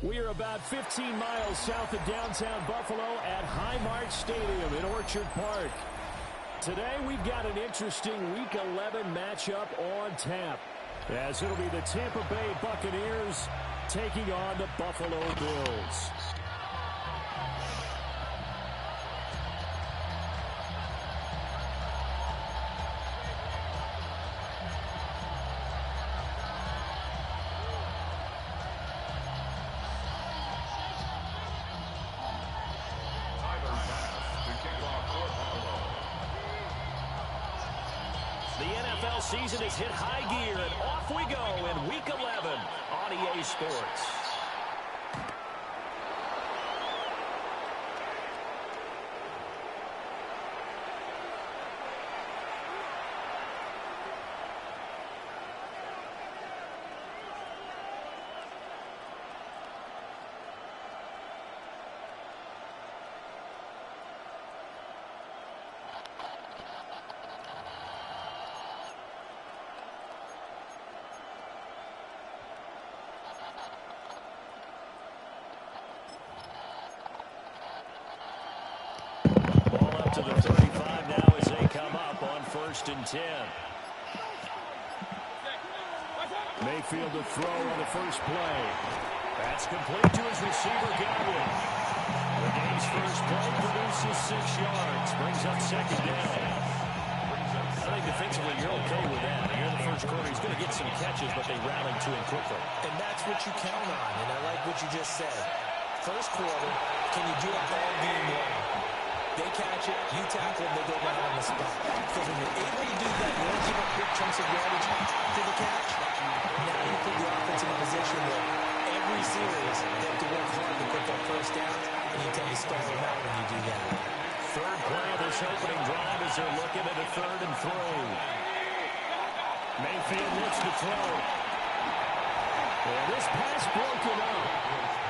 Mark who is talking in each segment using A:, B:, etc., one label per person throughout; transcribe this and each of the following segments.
A: We are about 15 miles south of downtown Buffalo at Highmark Stadium in Orchard Park. Today we've got an interesting Week 11 matchup on tap, as it'll be the Tampa Bay Buccaneers taking on the Buffalo Bills.
B: The NFL season has hit high gear, and off we go in Week 11 on EA Sports. To the 35 now as they come up on 1st and 10.
A: Mayfield to throw on the first play.
B: That's complete to his receiver, Godwin. The game's first play produces 6 yards, brings up 2nd down. I think defensively you're okay with that. Here in the first quarter, he's going to get some catches, but they rallied to him quickly.
C: And that's what you count on, and I like what you just said. First quarter, can you do it all game long? They catch it, you tackle them, they go down on the spot. Because when you're able to do that, you don't give up big chunks of yardage to the catch. Now you put the offense in a position where every series they have to work hard to put that first down, and you tend to stall them out when you do that.
B: Third play of this opening drive as they're looking at a 3rd and 3.
A: Mayfield looks to throw. And this pass broken up.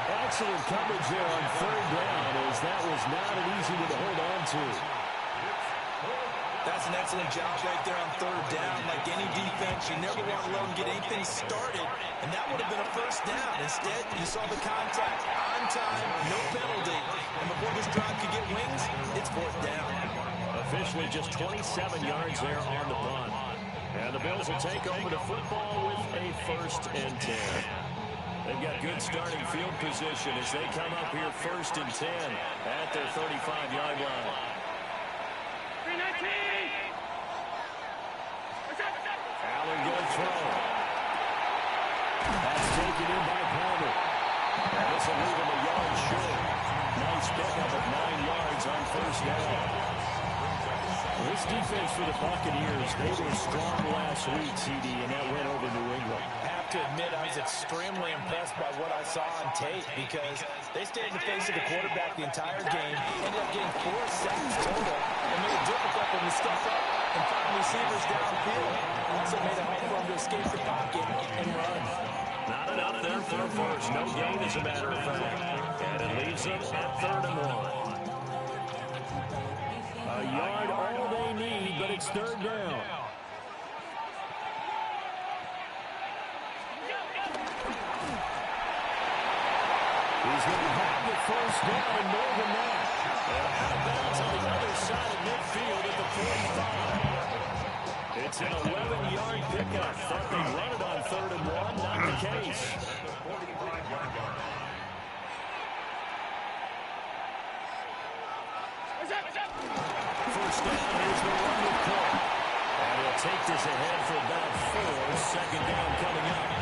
A: Excellent coverage there on 3rd down, as that was not an easy one to hold on to.
C: That's an excellent job right there on 3rd down. Like any defense, you never want to let them get anything started, and that would have been a first down. Instead, you saw the contact on time, no penalty, and before this drive could get wings, it's 4th down.
B: Officially just 27 yards there on the punt. And the Bills will take over the football with a 1st and 10. They've got good starting field position as they come up here 1st and 10 at their 35-yard line.
A: Allen going to throw. That's taken in by Palmer. And this will leave him a yard short. Nice pickup of 9 yards on 1st down. This defense for the Buccaneers, they were strong last week, CD, and that went over New England.
C: I have to admit, I was extremely impressed by what I saw on tape because they stayed in the face of the quarterback the entire game, ended up getting 4 sacks total, and made it difficult for him to step up and find receivers downfield. Also made it hard for him to escape the pocket and run.
B: Not enough there for a first. No gain, as a matter of fact. And it leaves them at 3rd and 1.
A: A yard all they need, but it's 3rd down. He's going to have the 1st down and more than that. And out of bounds on the other side of midfield at the 45. It's an 11-yard pickup. Thought they'd run it on 3rd and 1. Not the case. First down, here's the run with Cook. And he'll take this ahead for about 4. 2nd down coming up.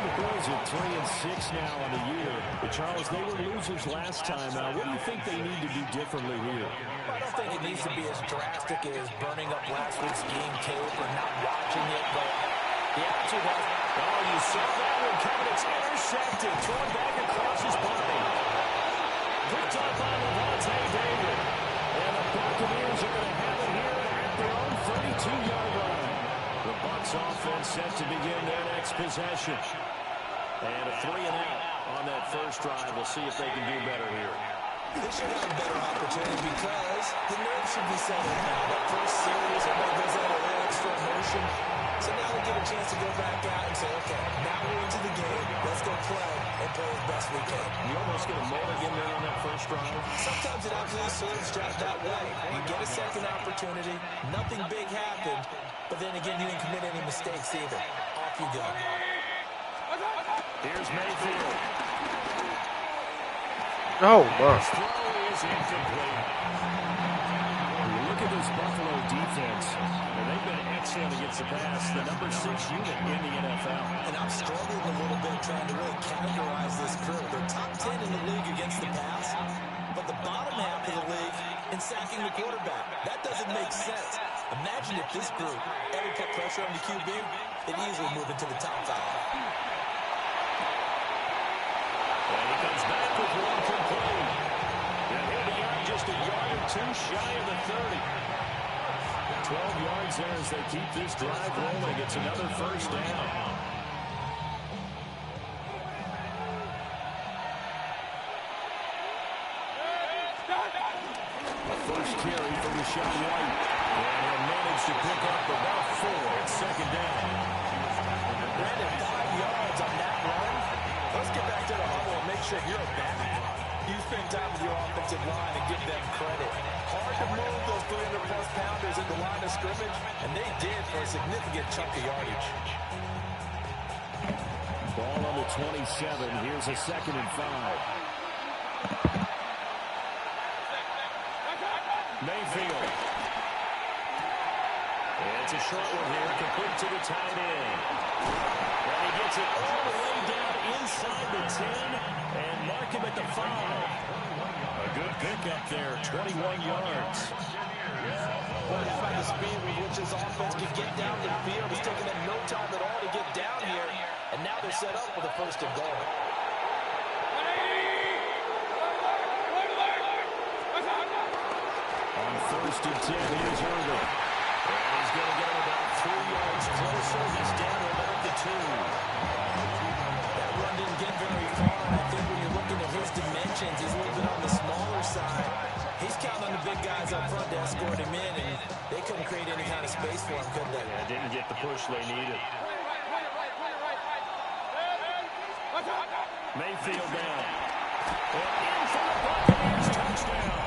A: The Bills are 3-6 now on the year. But Charles, they were losers last time. What do you think they need to do differently here?
C: I don't think it needs to be as drastic as burning up last week's game tape or not watching it, but the attitude has, oh, you saw that one coming. It's intercepted. Thrown back across his body.
A: Picked up by Lavonte David. And the Buccaneers are going to have it here at their own 32-yard line. The Bucs offense set to begin their next possession.
B: And a 3-and-out on that first drive. We'll see if they can do better here.
C: They should have a better opportunity because the nerves should be settled now. That first series, everybody goes out a little extra emotion. So now they get a chance to go back out and say, okay, now we're into the game. Let's go play and play play as best we can.
B: You almost get a mulligan there on that first drive.
C: Sometimes it absolutely serves that way. You get a second opportunity, nothing big happened, but then again, you didn't commit any mistakes either. Off you go.
B: Here's Mayfield.
D: Oh, my.
B: His throw is incomplete. You look at this Buffalo defense, and they've been excellent against the pass, the number 6 unit in the NFL.
C: And I'm struggling a little bit trying to really categorize this crew. They're top 10 in the league against the pass, but the bottom half of the league in sacking the quarterback. That doesn't make sense. Imagine if this group ever put pressure on the QB, they'd easily move into the top 5.
B: And he comes back with one complete. And he'll be out just a yard or two shy of the 30. 12 yards there as they keep this drive rolling. It's another first down. A first carry for Rachaad White. And he'll manage to pick up about 4 at second down.
C: Brandon, 5 yards on that run. Let's get back to the huddle and make sure you're a back. You spend time with your offensive line and give them credit. Hard to move those 300-plus pounders in the line of scrimmage, and they did for a significant chunk of yardage.
A: Ball on the 27. Here's a 2nd and 5.
B: Mayfield. It's a short one here, complete to the tight end. And he gets it all the way down inside the 10 and mark him at the 5. A good pickup there, 21 yards.
C: Well, just by the speed with which this offense can get down the field, it's taking them no time at all to get down here, and now they're set up for the 1st and goal.
A: On 1st and 10, here's Irvin.
B: And he's going to get him about 3 yards closer. He's down to about the 2.
C: That run didn't get very far, and I think when you're looking at his dimensions, he's a little bit on the smaller side. He's counting on the big guys up front to escort him in, and they couldn't create any kind of space for him, could they?
B: Yeah, didn't get the push they needed. Mayfield down. And in for the Buccaneers touchdown.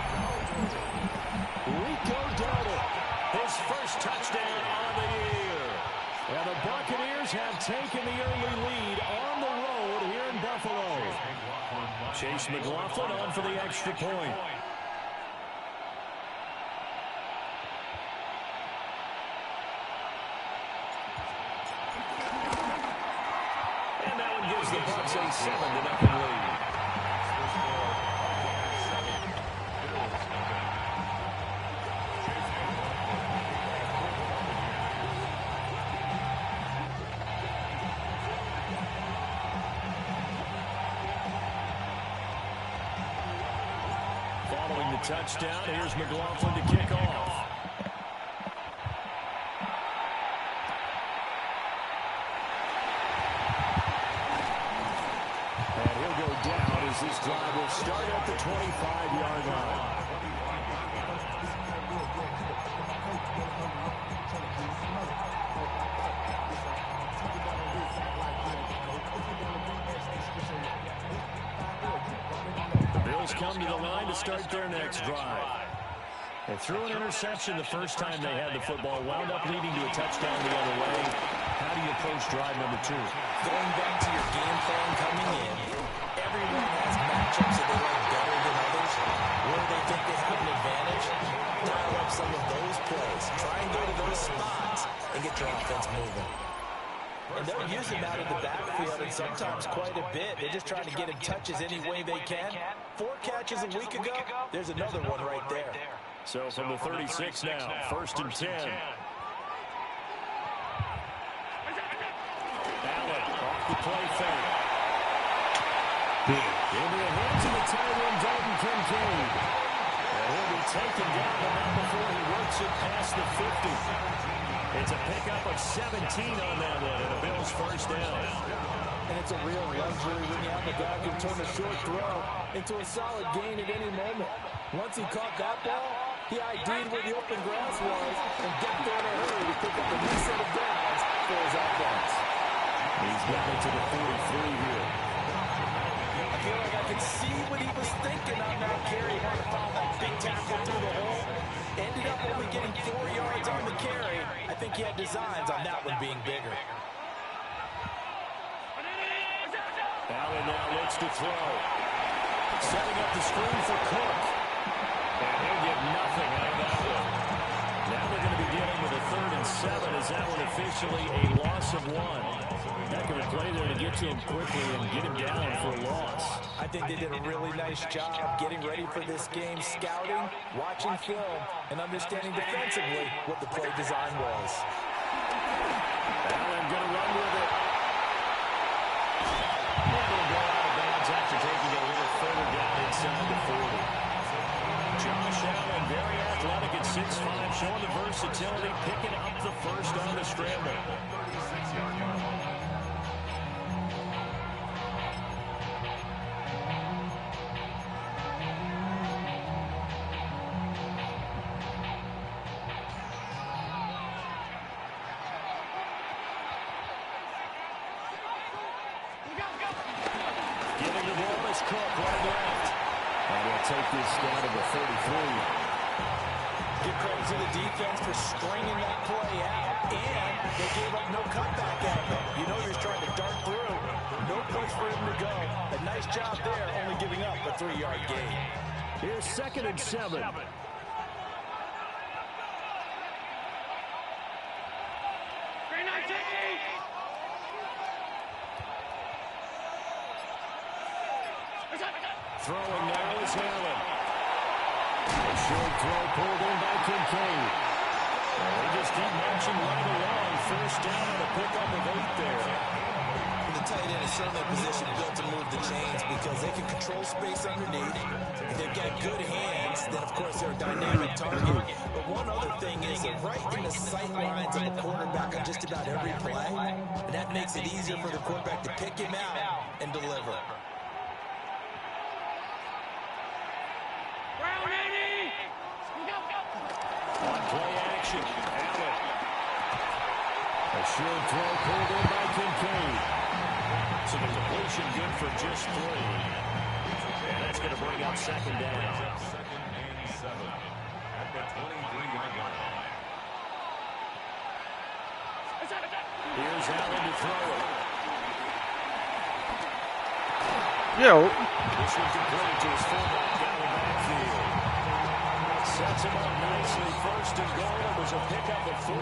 B: Rico Dowdle, his first touchdown on the year.
A: And the Buccaneers have taken the early lead on the road here in Buffalo.
B: Chase McLaughlin on for the extra point. And that one gives the Bucs a 7-0 lead. Following the touchdown, here's McLaughlin to kick off.
A: And he'll go down as this drive will start at the 25-yard line.
B: The Bills come to the line to start their next drive. They threw an interception the first time they had the football, wound up leading to a touchdown the other way. How do you approach drive number 2?
C: Going back to your game plan coming in, everyone has matchups that they like better than others. Where they think they have an advantage, dial up some of those plays. Try and go to those spots and get your offense moving. And they'll use him out of the backfield, and sometimes quite a bit. They're just trying to get him touches any way they can. 4 catches a week ago, there's another one right there.
B: So from the 36 now, 1st and 10. Allen off the play fake.
A: Into the hands of the tight end, Dalton Kincaid.
B: And he'll be taken down, but not before he works it past the 50. It's a pickup of 17 on that one, and a Bills first down.
C: And it's a real luxury when you have a guy who can turn a short throw into a solid gain at any moment. Once he caught that ball, he ID'd where the open grass was and got there in a hurry to pick up a new set of downs for his offense.
A: He's got it to the 43 here.
C: only getting 4 yards on the carry, I think he had designs on that one being bigger.
B: Allen now looks to throw. Setting up the screen for Cook. And he'll get nothing out of that one. Now they're going to be dealing with a 3rd and 7 as that one officially a loss of 1. Heck of a play there to get to him quickly and get him down for a loss.
C: I think they did a really nice job getting ready for this game, scouting, watching film, and understanding defensively what the play design was.
B: Allen going to run with it. And it'll go out of bounds after taking it a little further down inside the 40. Josh Allen, very athletic at 6'5", showing the versatility, picking up the first on the scramble. Giving the ball is Cook, right left.
A: And he'll take this down to the 33.
C: Give credit to the defense for stringing that play out, and they gave up no cutback at him. You know he was trying to dart through. No place for him to go. A nice job there, only giving up a 3-yard gain.
A: Here's 2nd and 7.
B: Throwing now is Allen. A short throw pulled in by Kincaid. They just keep marching right along. 1st down and a pickup of 8 there.
C: The tight end is certainly a position built to move the chains because they can control space underneath. If they've got good hands, then of course they're a dynamic target. But one other thing is they're right in the sight lines of a quarterback on just about every play. And that makes it easier for the quarterback to pick him out and deliver.
B: On play action, Allen. A short throw pulled in by Kincaid. So the completion good for just 3. And that's going to bring up 2nd down. Here's Allen to throw it. This one complete to his fullback down the backfield. Sets him up nicely. 1st and goal. It was a pickup of 14.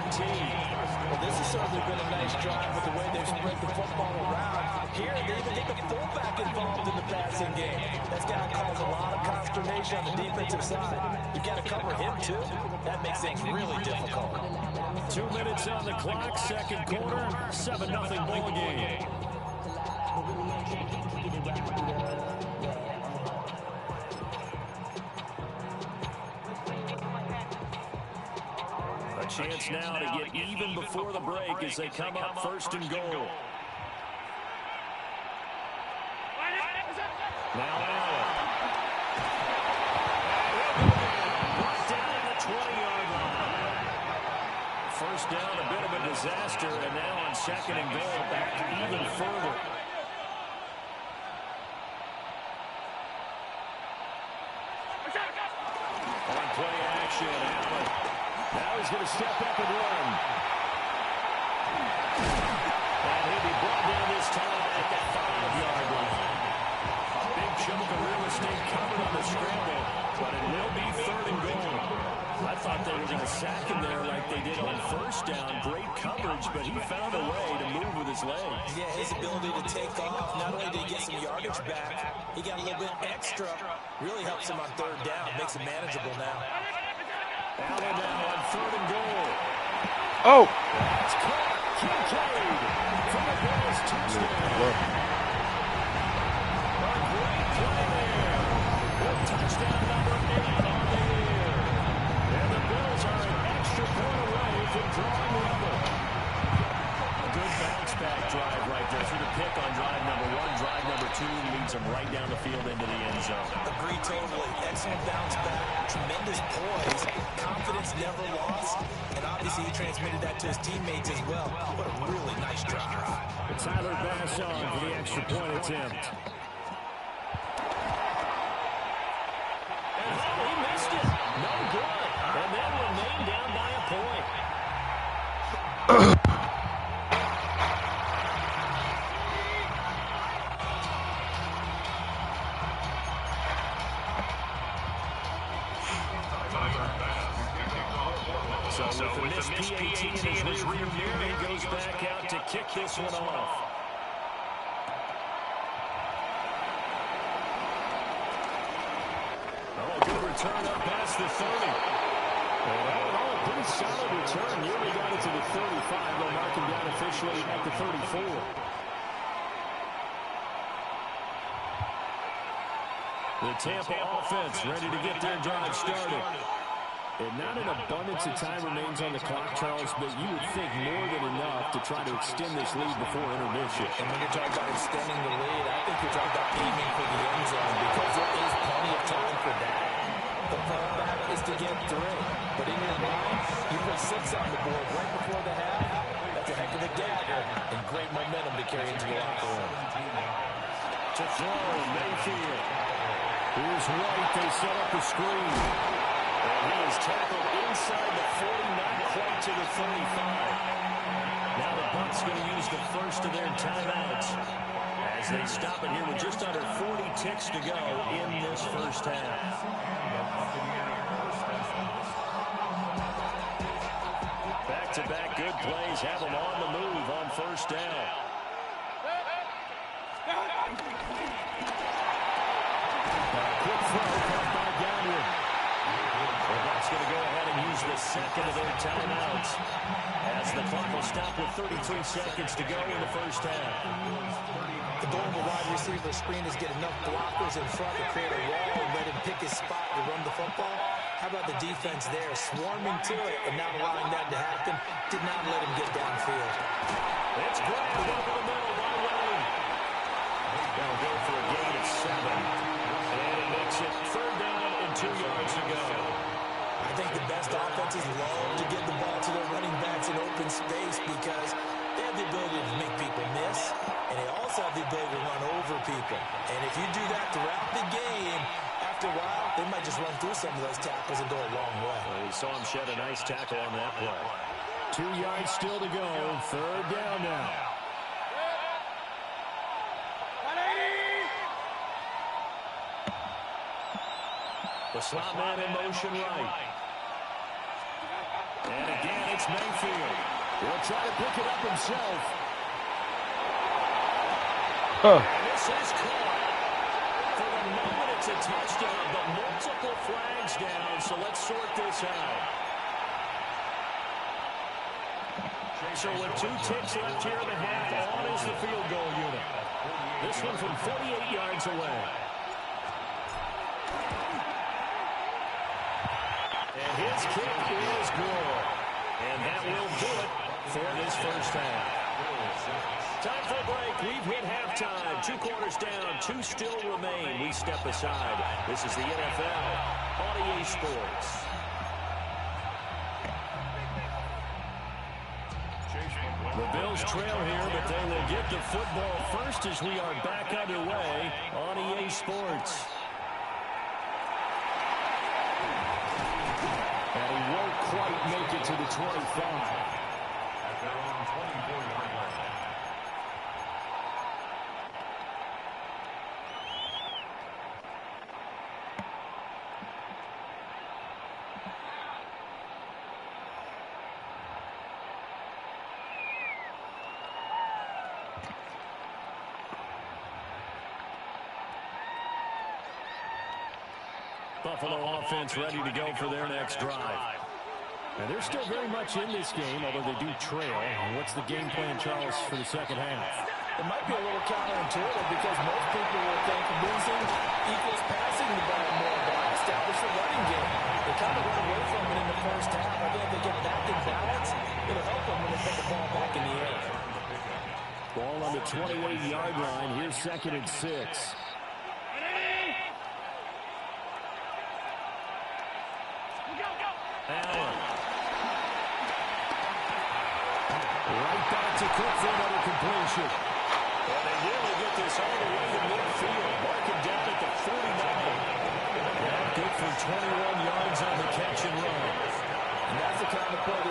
C: Well, this has certainly been a nice drive with the way they've spread the football around. Here, they even get the fullback involved in the passing game. That's got to cause a lot of consternation on the defensive side. You've got to cover him, too. That makes things really difficult.
B: 2 minutes on the clock. 2nd quarter. 7-0 ball game. A chance now to get even before the break as they come up 1st and goal. Now Allen. Brought down at the 20-yard line. 1st down, a bit of a disaster, and now on 2nd and goal, back even further. On play action, Allen. Now he's going to step up and run. And he'll be brought down this time at the 5-yard line. A big chunk of real estate covered on the scramble, but it will be 3rd and goal. I thought they were going to sack him there like they did on 1st down. Great coverage, but he found a way to move with his legs.
C: Yeah, his ability to take off, not only did he get some yardage back, he got a little bit extra. Really helps him on 3rd down, makes it manageable now.
B: Allen now on 3rd and goal.
D: Oh!
B: That's caught. Kincaid from the Bills touchdown. A great play there. With touchdown number 8 on the year. And the Bills are an extra point away from drawing level. A good bounce-back drive right there through the pick on drive number 1. Drive number 2 leads them right down the field into the end zone.
C: Agree totally. Excellent bounce back. Tremendous poise. Confidence never lost. And obviously he transmitted that to his teammates as well. What a really nice drive.
A: Tyler Bass on for the extra point attempt.
B: And he missed it. No good. And then when they game down by a point. So with this PAT in his rearview mirror, he goes back out to kick this one off. Good return up past the 30. A pretty solid return. Nearly got it to the 35. They'll mark him down officially at the 34. The Tampa offense ready to get their drive started. And not an abundance of time remains on the clock, Charles, but you would think more than enough to try to extend this lead before intermission.
C: And when you're talking about extending the lead, I think you're talking about aiming for the end zone because there is plenty of time for that. The fallback is to get 3. But in your mind, you put 6 on the board right before the half. That's a heck of a dagger and great momentum to carry into the locker room.
B: To throw, Mayfield. Here's White. They set up the screen. And he is tackled inside the 40, not quite to the 35. Now the Bucs going to use the first of their timeouts as they stop it here with just under 40 ticks to go in this first half. Back-to-back good plays have them on the move on first down. Quick throw caught by Godwin. The Bucs going to go ahead and use the second of their timeouts as the clock will stop with 33 seconds to go in the first half.
C: The goal of a wide receiver screen is get enough blockers in front to create a wall and let him pick his spot to run the football. How about the defense there, swarming to it and not allowing that to happen? Did not let him get downfield.
B: It's grabbed over the middle by Wayne. They'll go for a gain of 7. And it makes it 3rd down and 2 yards to go.
C: I think the best offenses love to get the ball to their running backs in open space because they have the ability to make people miss, and they also have the ability to run over people. And if you do that throughout the game, after a while, they might just run through some of those tackles and go a long way.
B: Well, we saw him shed a nice tackle on that play.
A: 2 yards still to go. 3rd down now.
B: The slot man in motion right. And again, it's Mayfield.
A: He'll try to pick it up himself.
B: And this is caught. For the moment, it's a touchdown, but multiple flags down, so let's sort this out. So with 2 ticks left here in the half, on is the field goal unit. This one from 48 yards away. And his kick is good. And that will do it for this first half. Time for a break. We've hit halftime. 2 quarters down. 2 still remain. We step aside. This is the NFL on EA Sports. The Bills trail here, but they will get the football first as we are back underway on EA Sports.
A: And he won't quite make it to the 25.
B: Buffalo offense ready to go for their next drive.
A: And they're still very much in this game, although they do trail. What's the game plan, Charles, for the second half?
C: It might be a little counterintuitive because most people will think losing equals passing the ball more, but establish a running game. They kind of run away from it in the first half. I think if they get back in balance, it'll help them when they put the ball back in the air.
A: Ball on the 28-yard line. Here's 2nd and 6.
B: Allen.
A: Right back to Cook for another completion.
B: Well, they really get this all the way to midfield. Mark him down at the 49.
A: Yeah, good for 21 yards on the catch and run.
C: And that's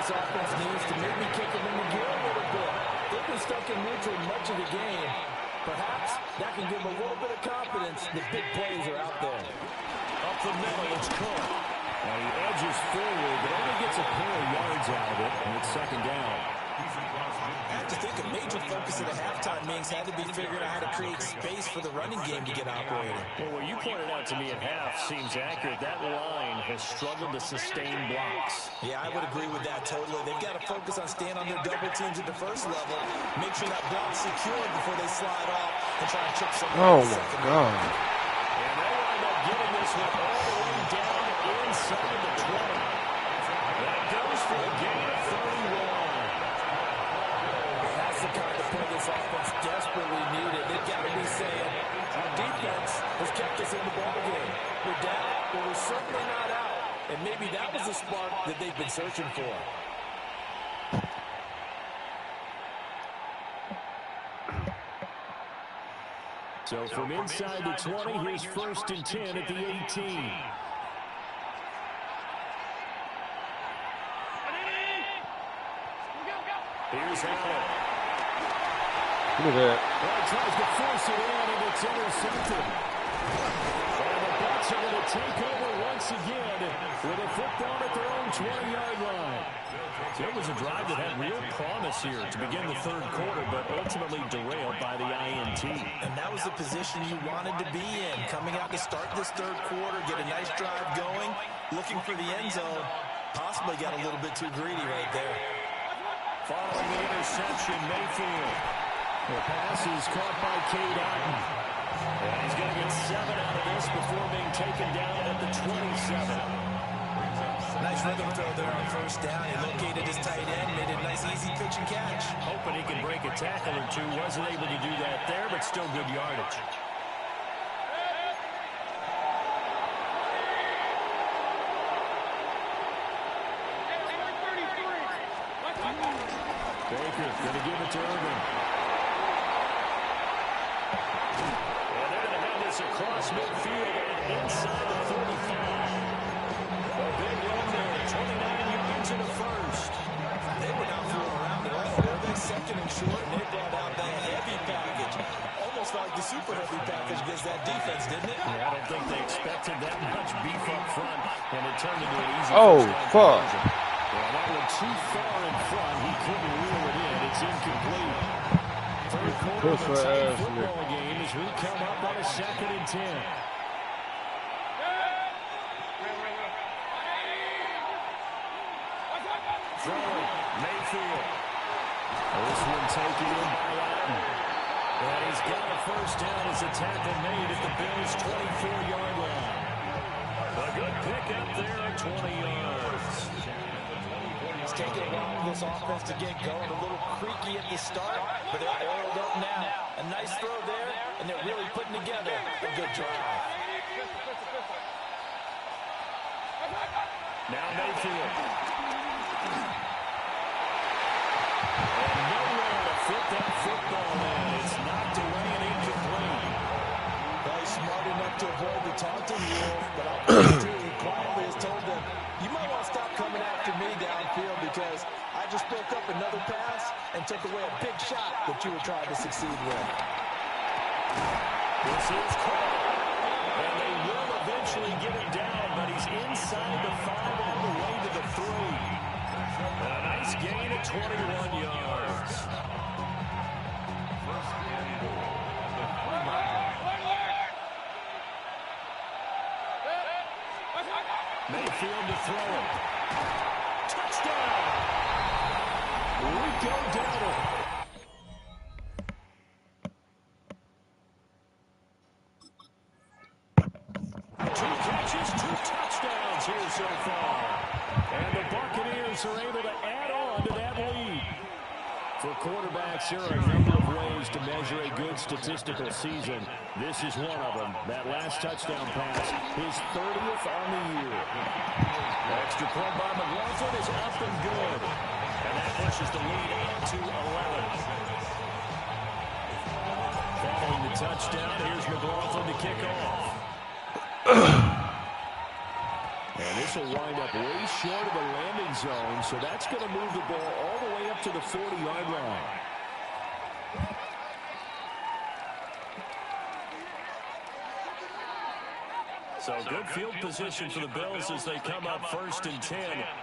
C: this offense needs to maybe kick them in the gear a little bit. They've been stuck in neutral much of the game. Perhaps that can give them a little bit of confidence. The big plays are out there.
B: Up the middle, it's Cook. And he edges forward, but only gets a pair of yards out of it, and it's second down.
C: I have to think a major focus of the halftime meetings had to be figuring out how to create space for the running game to get operating.
B: Well, what you pointed out to me at half seems accurate. That line has struggled to sustain blocks.
C: Yeah, I would agree with that totally. They've got to focus on staying on their double teams at the first level, make sure that block's secured before they slide off and try and chip someone.
D: Oh, my God.
B: And they wind up getting this one all the way down inside the 20. That goes for a gain of 31.
C: That's the kind of play this offense desperately needed. They've got to be saying, our defense has kept us in the ballgame. We're down, but we're certainly not out. And maybe that was the spark that they've been searching for.
A: So from inside the 20, here's 1st and 10 at the 18.
B: Here's Allen.
D: Look at that.
A: Well, he tries to force it in, and it's intercepted. And the Bucs are going to take over once again with a football at their own 20-yard line.
B: So it was a drive that had real promise here to begin the third quarter, but ultimately derailed by the INT.
C: And that was the position you wanted to be in. Coming out to start this third quarter, get a nice drive going, looking for the end zone. Possibly got a little bit too greedy right there.
B: Following the interception, Mayfield.
A: The pass is caught by Cade Otton.
B: And he's going to get 7 out of this before being taken down at the 27.
C: Nice rhythm throw there on first down. He located his tight end, made a nice easy pitch and catch.
B: Hoping he can break a tackle or two. Wasn't able to do that there, but still good yardage.
A: Baker going to give it to Irvin.
B: And they're going to have this across midfield and inside the 35. A big run there, 29 yards in the first.
C: They were not fooling around at all. They second and short, and they brought out that heavy package. Almost like the super heavy package against that defense, didn't it?
B: Yeah, I don't think they expected that much beef up front, and it turned into an easy
D: fuck.
A: Well, that one too far in front. He couldn't reel it in. It's incomplete. Third quarter of a tight football game as we come up on a 2nd and 10.
B: Throwing, Mayfield.
A: This one taken in by Otton.
B: And he's got a first down as a tackle made at the Bills' 24-yard line. A good pick up there at 20 yards.
C: It's taking a while for this offense to get going. A little creaky at the start, but they're oiled up now. A nice throw there, and they're really putting together a good drive.
B: Now Mayfield.
A: And nowhere to fit that football in. It's knocked away and incomplete.
C: Well, he's smart enough to avoid the taunting rule, but I'll bet you he quietly has told them, you might want to stop coming after me downfield because I just broke up another pass and took away a big shot that you were trying to succeed with.
B: This is caught. And they will eventually get him down, but he's inside the 5 all the way to the 3. A nice gain at 21 yards. Mayfield to throw it. Touchdown!
A: Rico Dowdle.
B: Two catches, 2 touchdowns here so far.
A: And the Buccaneers are able to add on to that lead. For quarterbacks, there are a number of ways to measure a good statistical season. This is one of them. That last touchdown pass, his 30th on the year.
B: Extra point by McLaughlin is up and good. And that pushes the lead up to 11.
A: Following the touchdown, here's McLaughlin to kick off. And this this will wind up way short of the landing zone, so that's going to move the ball all the way up to the 40-yard line.
B: So good field position for the Bills as they come up 1st and 10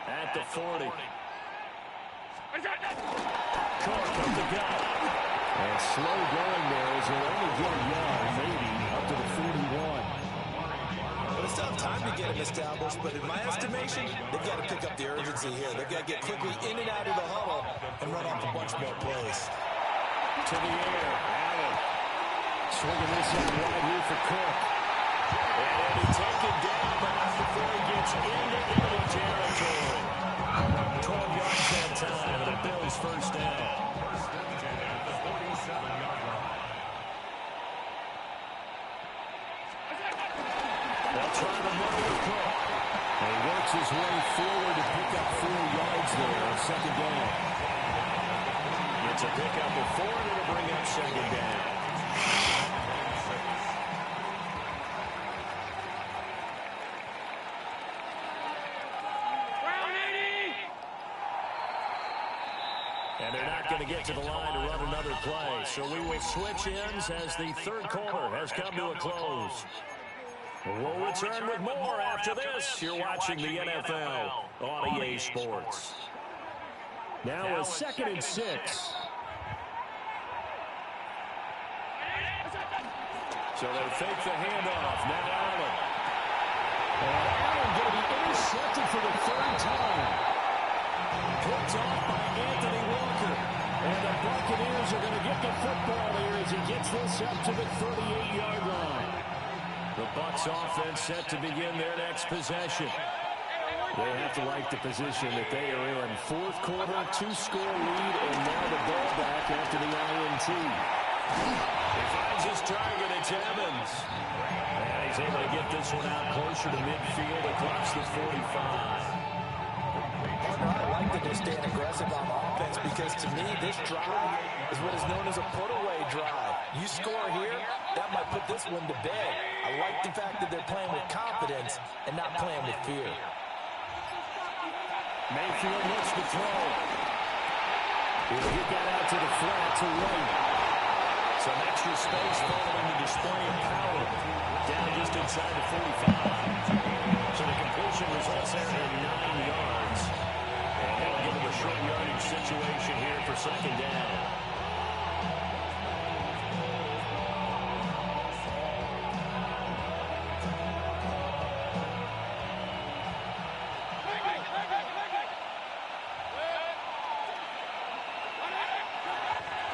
B: at the 40. Cook up the gut.
A: And slow going there as they'll only get a yard, maybe, up to the 41.
C: But it's still time to get him established, but in my estimation, they've got to pick up the urgency here. They've got to get quickly in and out of the huddle and run off a bunch more plays.
A: To the air, Allen. Swinging this out right here for Cook.
B: And he take it down, but not before he gets into enemy territory. 12 yards that time, and the Bills first down. They'll try to run with Cook.
A: And he works his way forward to pick up 4 yards there on 2nd down.
B: It's a pickup of 4, and it'll bring up 2nd down. And they're not going to get to the line to run another play. So we will switch ends as the 3rd quarter has come to a close. We'll return with more after this. You're watching the NFL on EA Sports.
A: Now a 2nd and 6.
B: So they fake the handoff. Now Allen.
A: And Allen going to be intercepted for the 3rd time. Picked off by Anthony Walker. And the Buccaneers are going to get the football here as he gets this up to the 38-yard line.
B: The Bucs offense set to begin their next possession.
A: They have to like the position that they are in. 4th quarter, 2-score lead, and now the ball back after the INT.
B: He finds his target. It's Evans. And he's able to get this one out closer to midfield across the 45.
C: I like that they're staying aggressive on offense because, to me, this drive is what is known as a put-away drive. You score here, that might put this one to bed. I like the fact that they're playing with confidence and not playing with fear.
A: Mayfield looks to throw. He'll get that out to the flat to right.
B: Some extra space following the display of power. Down just inside the 45. So the completion results there in 9 yards. And they'll give him a short yardage situation here for 2nd down.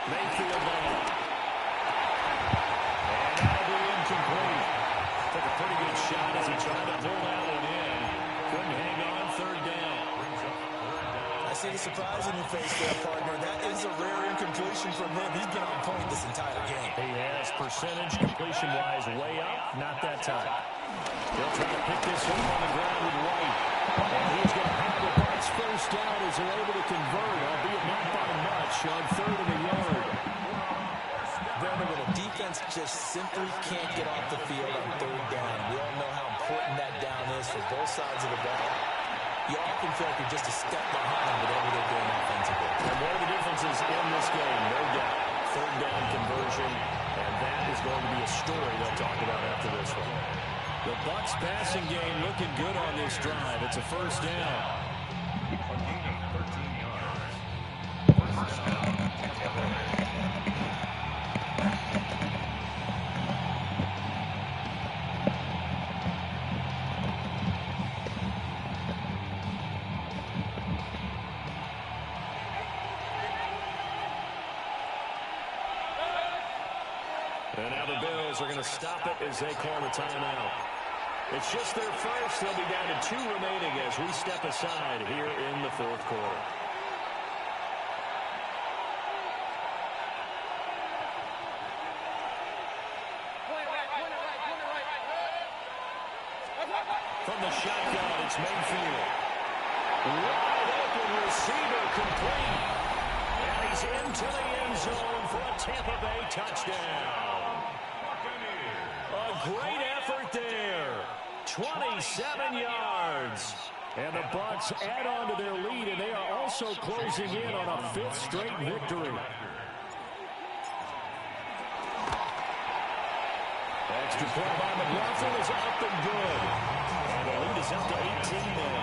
B: Mayfield on. And that'll be incomplete. Took a pretty good shot as he tried to pull that one in. Couldn't hang on 3rd down.
C: I see the surprise in your face there, partner. That is a rare incompletion from him. He's been on point this entire game.
B: He has percentage completion-wise way up. Not that time.
A: They'll try to pick this up on the ground with White. And he's going to have the Bucs first down as they're able to convert, albeit not by much, on 3rd and a yard.
C: Brandon, when a defense just simply can't get off the field on 3rd down, we all know how important that down is for both sides of the ball. You often feel like you're just a step behind whatever they're doing offensively.
B: And one of the differences in this game, no doubt, 3rd down conversion, and that is going to be a story they'll talk about after this one.
A: The Bucs passing game looking good on this drive. It's a 1st down.
B: And now the Bills are going to stop it as they call the timeout. It's just their first. They'll be down to 2 remaining as we step aside here in the 4th quarter. From the shotgun, it's Mayfield. Wide open receiver complete. And he's into the end zone for a Tampa Bay touchdown. A great effort there. 27 yards. And the Bucs add on to their lead, and they are also closing in on a 5th straight victory. Extra point by McLaughlin is up and good. And the lead is up to 18 now.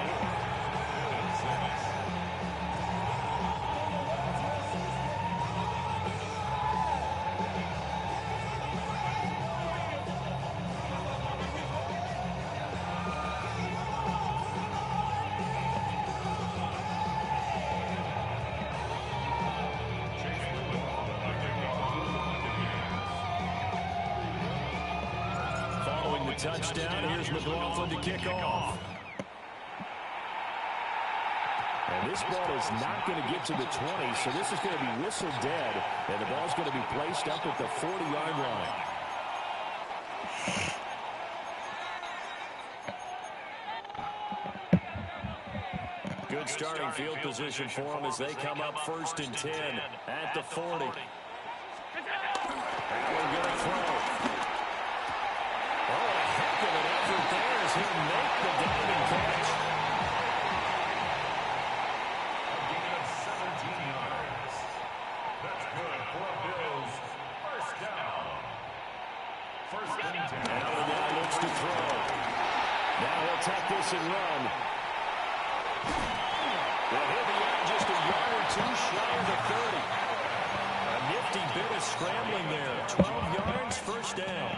B: Touchdown. Here's McLaughlin to kick off. And this ball is not going to get to the 20, so this is going to be whistled dead, and the ball's going to be placed up at the 40-yard line. Good starting field position for them as they come up 1st and 10 at the 40. Allen going to throw. There as he'll make the diving catch.
E: A gain of 17 yards. That's good for Bills. 1st down. 1st and 10.
B: Allen now looks to throw. Now he'll take this and run. Well, he'll be out just a yard or 2 shy of the 30. A nifty bit of scrambling there. 12 yards, 1st down.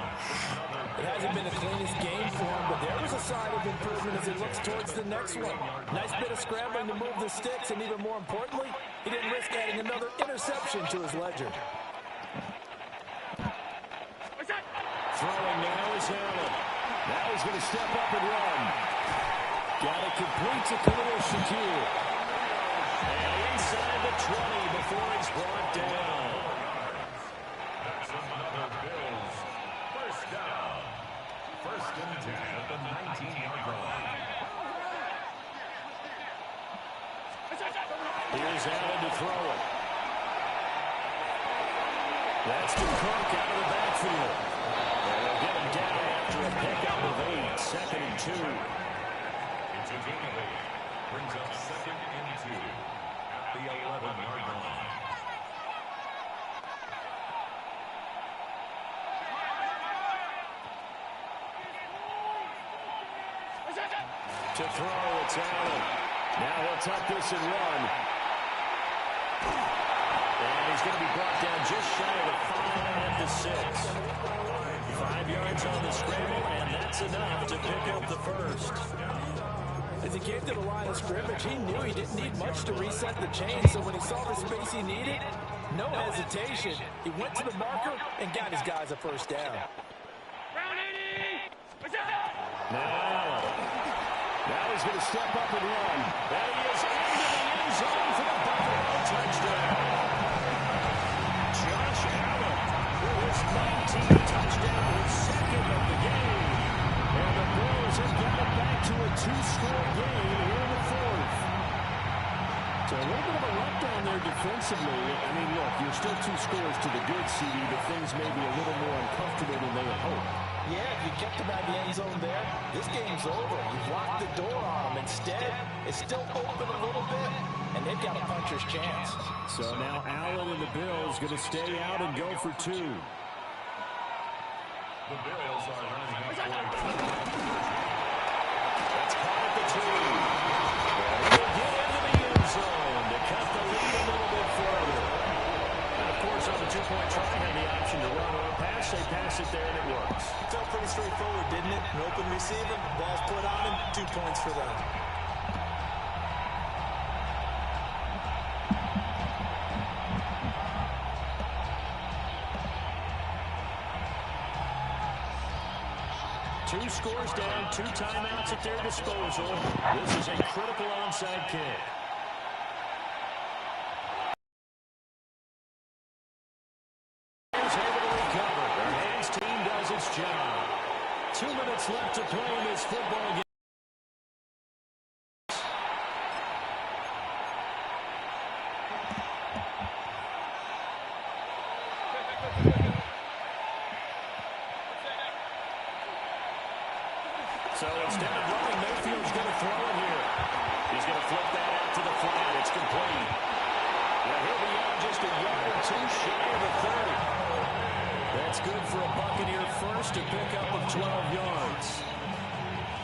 C: It hasn't been the cleanest game for him, but there was a sign of improvement as he looks towards the next one. Nice bit of scrambling to move the sticks, and even more importantly, he didn't risk adding another interception to his ledger.
B: Throwing now is Allen. Now he's going to step up and run. Got it complete to Khalil Shakir. And inside the 20 before he's brought down.
E: That's another Bills. 1st down. 1st and 10 at the 19-yard line.
B: Here's Allen to throw it. That's to Cook out of the backfield. And they'll get him down after a pickup of 8. 2nd and 2.
E: It's a gain of 8. Brings up 2nd and 2 at the 11-yard line.
B: To throw, it's Allen. Now he'll tuck this and run. And he's going to be brought down just shy of the 5 at the 6. 5 yards on the scramble, and that's enough to pick up the 1st.
C: As he came to the line of scrimmage, he knew he didn't need much to reset the chain, so when he saw the space he needed, no hesitation. He went to the marker and got his guys a 1st down.
B: Now he's going to step up and run. There he is into the end zone for the Buffalo touchdown. Josh Allen, with his 19th touchdown, his 2nd of the game. And the Bills have got it back to a 2-score game here in the 4th. So a little bit of a letdown there defensively. I mean, look, you're still 2 scores to the good, CD, but things may be a little more uncomfortable than they had hoped.
C: Yeah, if you kept him out of the end zone there, this game's over. You've locked the door on him. Instead, it's still open a little bit, and they've got a puncher's chance.
B: So now Allen and the Bills going to stay out and go for 2.
E: The Bills are running up for a
B: That's caught at the 2. And they get into the end zone to cut the lead a little bit further. And of course, on the 2-point try, had the option to run or pass. They pass it there, and it works.
C: Felt pretty straightforward, didn't it? An open receiver, ball's put on him, 2 points for them.
B: Two scores down, 2 timeouts at their disposal. This is a critical onside kick. Job. 2 minutes left to play in this football game. So instead of running, Mayfield's going to throw it here. He's going to flip that out to the flat. It's complete. Now he'll be out just a yard or two shy of the 30. That's good for a Buccaneer first to pick up of 12 yards.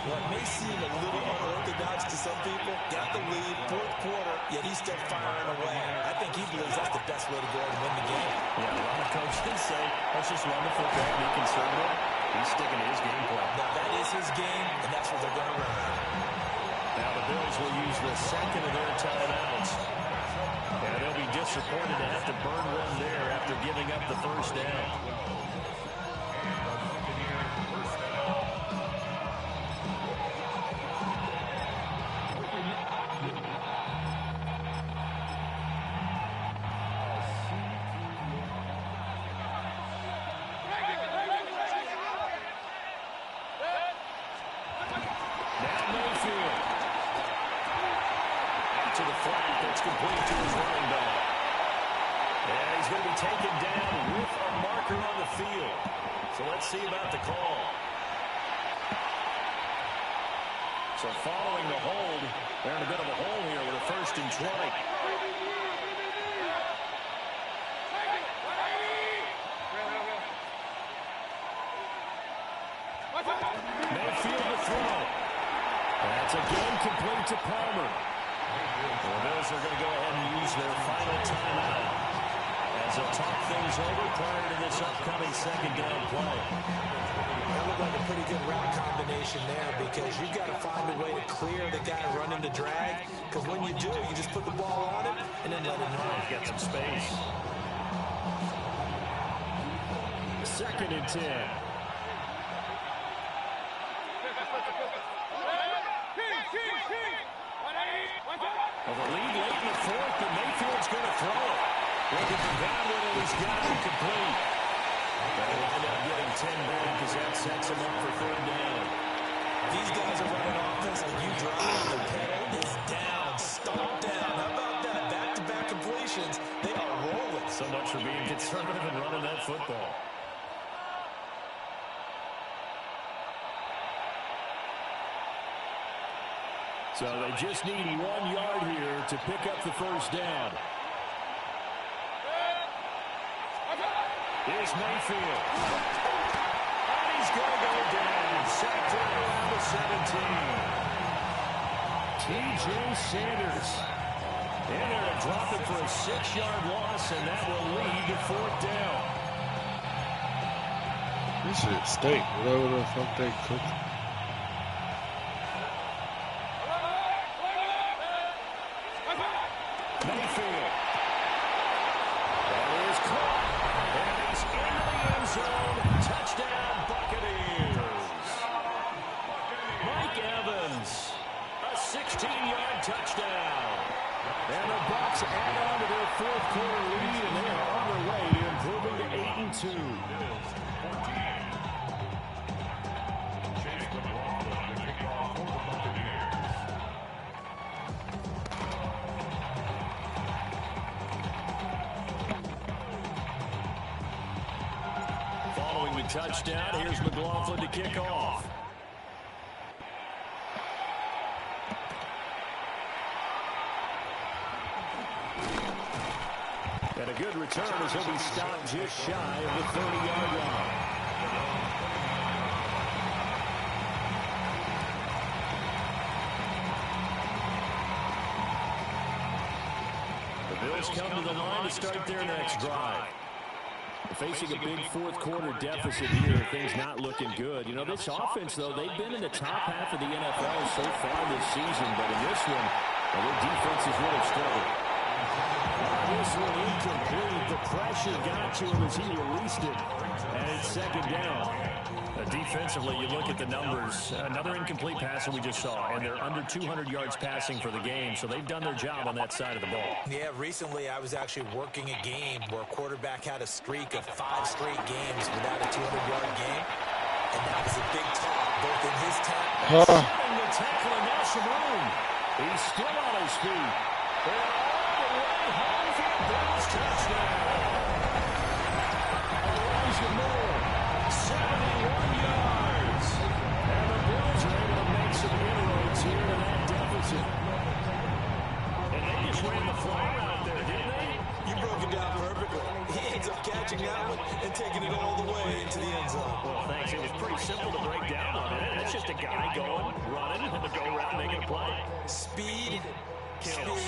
C: Well, it may seem a little unorthodox to some people. Got the lead, fourth quarter, yet he's still firing away. I think he believes that's the best way to go and win the game.
B: Yeah, a lot of coaches say, let's just run the football, be conservative. He's sticking to his game plan.
C: Now, that is his game, and that's what they're going to run.
B: Now the Bills will use the second of their timeouts. And they'll be disappointed to have to burn one there after giving up the first down. To the flat, that's complete to his running back. And he's going to be taken down with a marker on the field. So let's see about the call. So following the hold, they're in a bit of a hole here with a 1st and 20. Mayfield to throw. That's again complete to Palmer. The Bills are going to go ahead and use their final timeout as they'll talk things over prior to this upcoming second down play.
C: That looked like a pretty good route combination there because you've got to find a way to clear the guy running the drag, because when you do, you just put the ball on him and then let him run.
B: Get some space.
A: 2nd and 10.
B: Well, the lead late in the 4th, but Mayfield's going to throw it. Looking for Godwin, and he's got it complete. They'll wind up getting 10 back as that sets him up for 3rd down.
C: These guys are running offense when you drive. The pedal is down, stomp down. How about that? Back-to-back completions. They are rolling.
B: So much for being conservative and running that football.
A: So they just need 1 yard here to pick up the first down.
B: Here's Mayfield. And he's going to go down. Sacked around the 17.
A: T.J. Sanders.
B: And they're going to drop it for a 6-yard loss, and that will lead to 4th down.
D: This shit stink. Whatever the fuck they cook.
B: Mayfield. That is caught. And he's into the end zone. Touchdown, Buccaneers. Mike Evans. A 16-yard touchdown.
A: And the Bucs add on to their 4th quarter lead, and they are on their way to improving to 8-2.
B: Following the touchdown, here's McLaughlin to kick off.
A: And a good return as he'll be stopped just shy of the 30-yard line.
B: The Bills come to the line to start their next drive.
A: Facing a big 4th quarter deficit here, things not looking good. You know, this offense, though, they've been in the top half of the NFL so far this season, but in this one, well, their defense has really struggled. This one incomplete. The pressure got to him as he released it, and it's 2nd down.
B: Defensively, you look at the numbers. Another incomplete pass that we just saw, and they're under 200 yards passing for the game, so they've done their job on that side of the ball.
C: Yeah, recently I was actually working a game where a quarterback had a streak of 5 straight games without a 200-yard game, and that was a big talk, both in his tackle
A: and the tackler, now Simone. He's still on his feet. They're all the way home for the Bills touchdown. Elijah Moore, 71 yards. And the Bills are able
B: simple to break down on it. It's just a guy going, running, and go around making a play.
C: Speed,
B: Kills.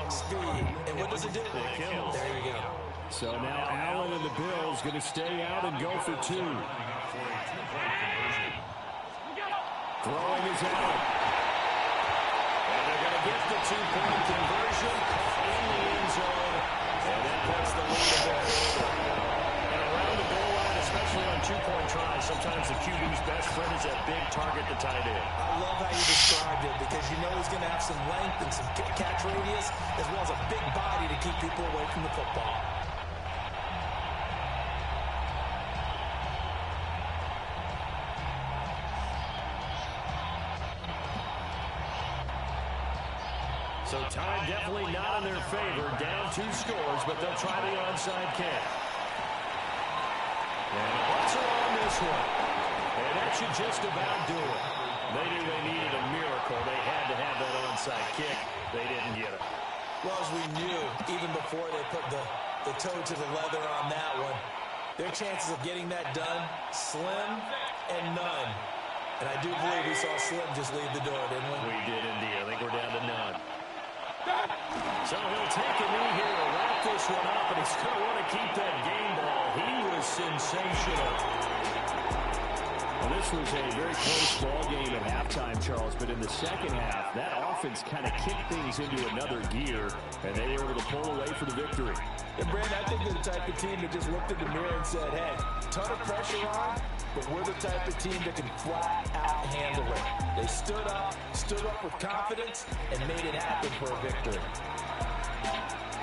C: speed. And what does it do?
B: It kills.
C: There you go.
A: So now Allen and the Bills going to stay out and go for two. Throwing is out.
B: And they're going to get the two-point conversion in the end zone. And that puts the lead a bit further. And around the goal line, especially on two-point tries, sometimes the QB's best friend is that big target, the tight end.
C: I love how you described it because you know he's going to have some length and some catch radius as well as a big body to keep people away from the football.
B: So time definitely not in their favor. Down 2 scores, but they'll try the onside kick. And the butts are on this one. And that should just about do it. They knew they needed a miracle. They had to have that onside kick. They didn't get it.
C: Well, as we knew, even before they put the toe to the leather on that one, their chances of getting that done, slim and none. And I do believe we saw Slim just leave the door, didn't we?
B: We did indeed. I think we're down to none. So he'll take a knee here to wrap this one up, and he's going to want to keep that game ball. He was sensational.
A: Well, this was a very close ball game at halftime, Charles, but in the second half, that offense kind of kicked things into another gear, and they were able to pull away for the victory.
C: And Brandon, I think they're the type of team that just looked in the mirror and said, hey, ton of pressure on, but we're the type of team that can flat out handle it. They stood up with confidence, and made it happen for a victory.